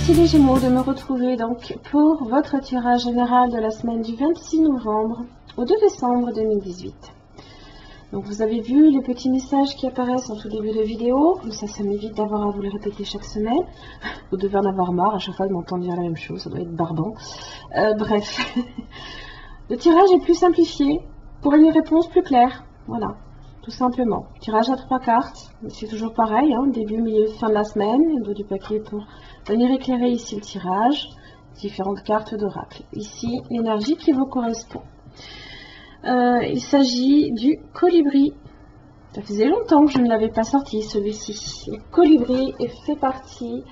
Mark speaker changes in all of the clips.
Speaker 1: Merci les Gémeaux de me retrouver donc pour votre tirage général de la semaine du 26 novembre au 2 décembre 2018. Donc vous avez vu les petits messages qui apparaissent en tout début de vidéo, comme ça m'évite d'avoir à vous les répéter chaque semaine. Vous devez en avoir marre à chaque fois de m'entendre dire la même chose, ça doit être barbant. Bref, le tirage est plus simplifié pour une réponse plus claire, voilà, tout simplement. Tirage à 3 cartes, c'est toujours pareil, hein, début, milieu, fin de la semaine, le dos du paquet pour venir éclairer ici le tirage, différentes cartes d'oracle. Ici, l'énergie qui vous correspond. Il s'agit du colibri. Ça faisait longtemps que je ne l'avais pas sorti, celui-ci. Le colibri fait partie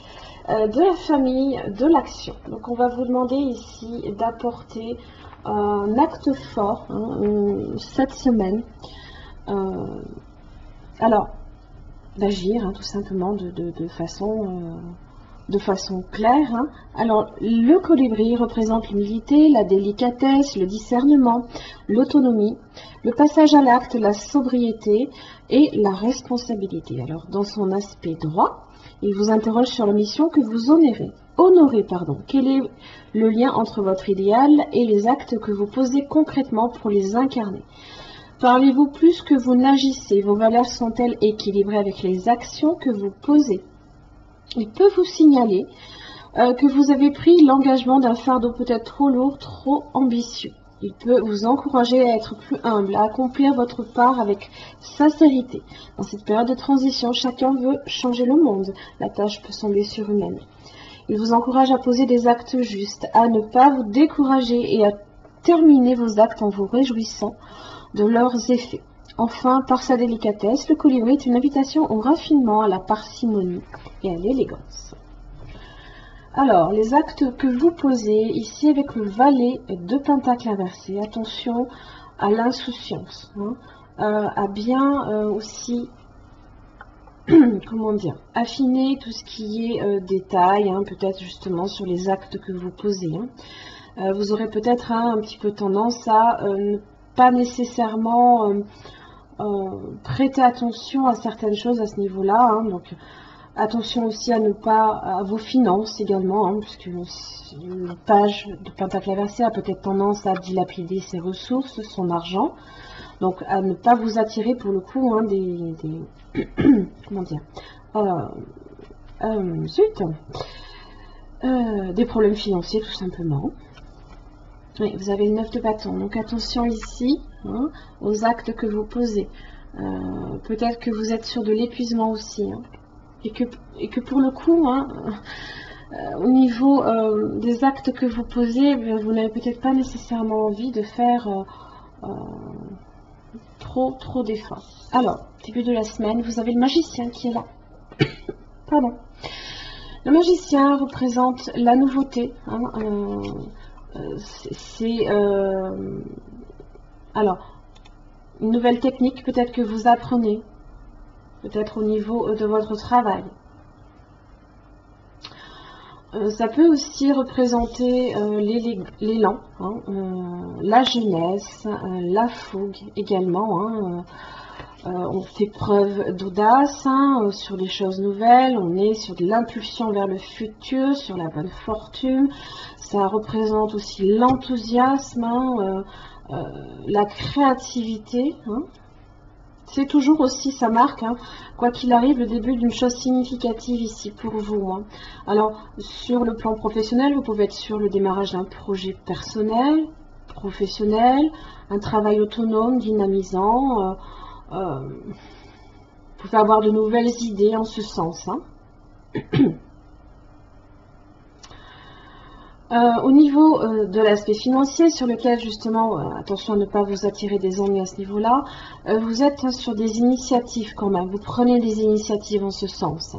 Speaker 1: de la famille de l'action. Donc on va vous demander ici d'apporter un acte fort cette semaine. Alors, d'agir tout simplement de façon claire. Alors, le colibri représente l'humilité, la délicatesse, le discernement, l'autonomie, le passage à l'acte, la sobriété et la responsabilité. Alors, dans son aspect droit, il vous interroge sur la mission que vous honorez. Quel est le lien entre votre idéal et les actes que vous posez concrètement pour les incarner? Parlez-vous plus que vous n'agissez? Vos valeurs sont-elles équilibrées avec les actions que vous posez? Il peut vous signaler que vous avez pris l'engagement d'un fardeau peut-être trop lourd, trop ambitieux. Il peut vous encourager à être plus humble, à accomplir votre part avec sincérité. Dans cette période de transition, chacun veut changer le monde. La tâche peut sembler surhumaine. Il vous encourage à poser des actes justes, à ne pas vous décourager et à terminer vos actes en vous réjouissant de leurs effets. Enfin, par sa délicatesse, le colibri est une invitation au raffinement, à la parcimonie et à l'élégance. Alors, les actes que vous posez, ici avec le valet de pentacle inversé, attention à l'insouciance, à bien aussi, comment dire, affiner tout ce qui est détail, peut-être justement sur les actes que vous posez. Vous aurez peut-être un petit peu tendance à ne pas nécessairement prêter attention à certaines choses à ce niveau-là, donc attention aussi à vos finances également, puisque une page de pentacle inversé a peut-être tendance à dilapider ses ressources, son argent, donc à ne pas vous attirer pour le coup comment dire, des problèmes financiers tout simplement. Oui, vous avez le 9 de bâton, donc attention ici aux actes que vous posez. Peut-être que vous êtes sur de l'épuisement aussi, et que pour le coup, au niveau des actes que vous posez, vous n'avez peut-être pas nécessairement envie de faire trop d'efforts. Alors, début de la semaine, vous avez le magicien qui est là. Pardon. Le magicien représente la nouveauté. Alors, une nouvelle technique peut-être que vous apprenez, peut-être au niveau de votre travail. Ça peut aussi représenter l'élan, la jeunesse, la fougue également. On fait preuve d'audace sur des choses nouvelles, on est sur de l'impulsion vers le futur, sur la bonne fortune. Ça représente aussi l'enthousiasme, la créativité. C'est toujours aussi, ça marque, quoi qu'il arrive, le début d'une chose significative ici pour vous. Alors, sur le plan professionnel, vous pouvez être sur le démarrage d'un projet personnel, professionnel, un travail autonome, dynamisant. Vous pouvez avoir de nouvelles idées en ce sens. Au niveau de l'aspect financier, sur lequel justement, attention à ne pas vous attirer des ennuis à ce niveau-là, vous êtes sur des initiatives quand même, vous prenez des initiatives en ce sens.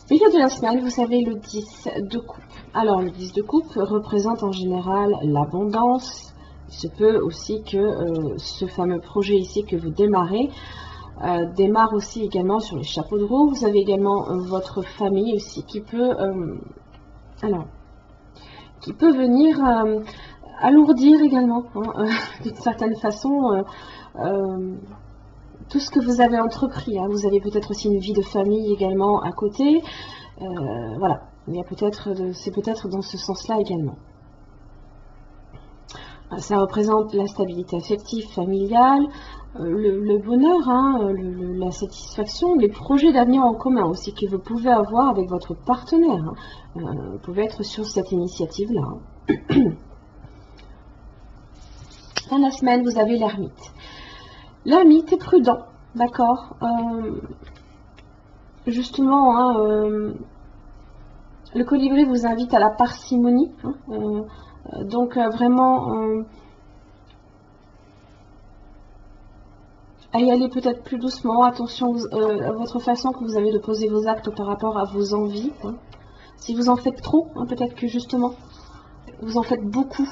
Speaker 1: Milieu de la semaine, vous avez le 10 de coupe. Alors le 10 de coupe représente en général l'abondance. Il se peut aussi que ce fameux projet ici que vous démarrez démarre aussi également sur les chapeaux de roue. Vous avez également votre famille aussi qui peut venir alourdir également d'une certaine façon tout ce que vous avez entrepris. Hein. Vous avez peut-être aussi une vie de famille également à côté. Voilà, c'est peut-être dans ce sens-là également. Ça représente la stabilité affective, familiale, le bonheur, hein, la satisfaction, les projets d'avenir en commun aussi que vous pouvez avoir avec votre partenaire. Hein. Vous pouvez être sur cette initiative-là. Hein. Fin de la semaine, vous avez l'ermite. L'ermite est prudent, d'accord. Justement, hein, le colibri vous invite à la parcimonie. Hein, donc vraiment à y aller peut-être plus doucement. Attention à votre façon que vous avez de poser vos actes par rapport à vos envies. Hein. Si vous en faites trop, hein, peut-être que justement vous en faites beaucoup.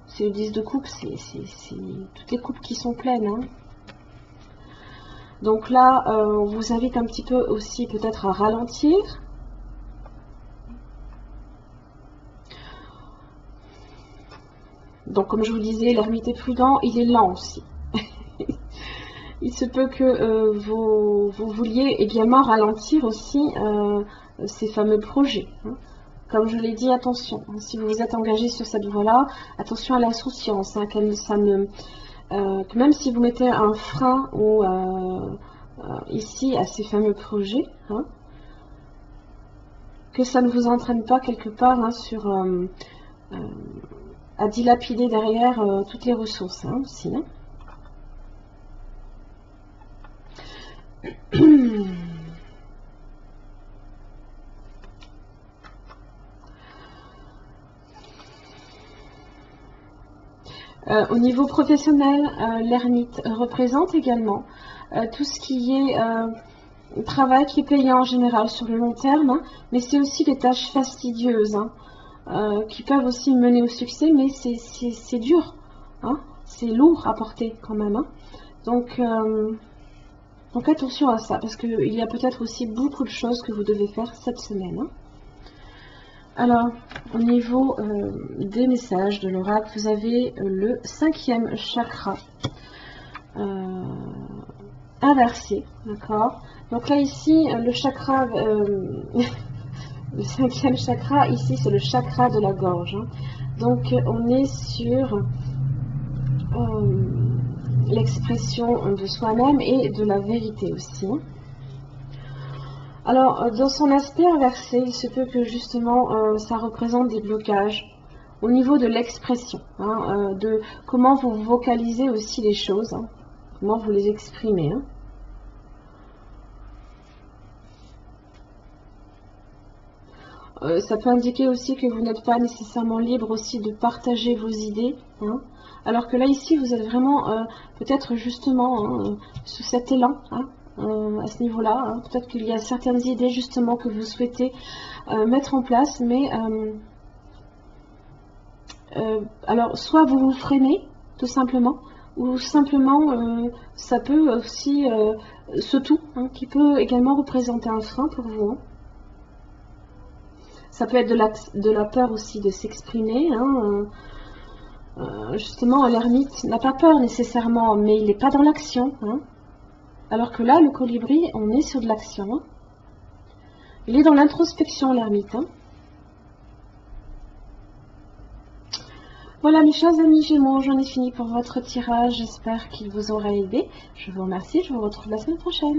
Speaker 1: C'est le 10 de coupe, c'est toutes les coupes qui sont pleines. Hein. Donc là, on vous invite un petit peu aussi peut-être à ralentir. Donc comme je vous disais, l'ermite est prudent, il est lent aussi. Il se peut que vous vouliez également ralentir aussi ces fameux projets. Hein. Comme je l'ai dit, attention, hein, si vous vous êtes engagé sur cette voie-là, attention à l'insouciance, hein, que même si vous mettez un frein ou, ici à ces fameux projets, hein, que ça ne vous entraîne pas quelque part hein, à dilapider derrière toutes les ressources hein, aussi. Hein. Au niveau professionnel, l'ermite représente également tout ce qui est travail qui est payant en général sur le long terme, hein, mais c'est aussi des tâches fastidieuses hein, qui peuvent aussi mener au succès, mais c'est dur, hein, c'est lourd à porter quand même. Hein. Donc attention à ça, parce qu'il y a peut-être aussi beaucoup de choses que vous devez faire cette semaine. Hein. Alors, au niveau des messages de l'oracle, vous avez le 5e chakra inversé, d'accord. Donc là, ici, le chakra, le 5e chakra, ici, c'est le chakra de la gorge. Hein. Donc, on est sur l'expression de soi-même et de la vérité aussi. Alors, dans son aspect inversé, il se peut que justement, ça représente des blocages au niveau de l'expression, hein, de comment vous vocalisez aussi les choses, hein, comment vous les exprimez. Hein. Ça peut indiquer aussi que vous n'êtes pas nécessairement libre aussi de partager vos idées, hein, alors que là, ici, vous êtes vraiment peut-être justement hein, sous cet élan, hein, à ce niveau-là. Hein. Peut-être qu'il y a certaines idées justement que vous souhaitez mettre en place, mais alors soit vous vous freinez tout simplement, ou simplement ça peut aussi ce tout hein, qui peut également représenter un frein pour vous. Hein. Ça peut être de la peur aussi de s'exprimer. Hein, justement, l'ermite n'a pas peur nécessairement, mais il n'est pas dans l'action. Hein. Alors que là, le colibri, on est sur de l'action. Hein. Il est dans l'introspection, l'ermite. Hein. Voilà mes chers amis Gémeaux, j'en ai fini pour votre tirage. J'espère qu'il vous aura aidé. Je vous remercie, je vous retrouve la semaine prochaine.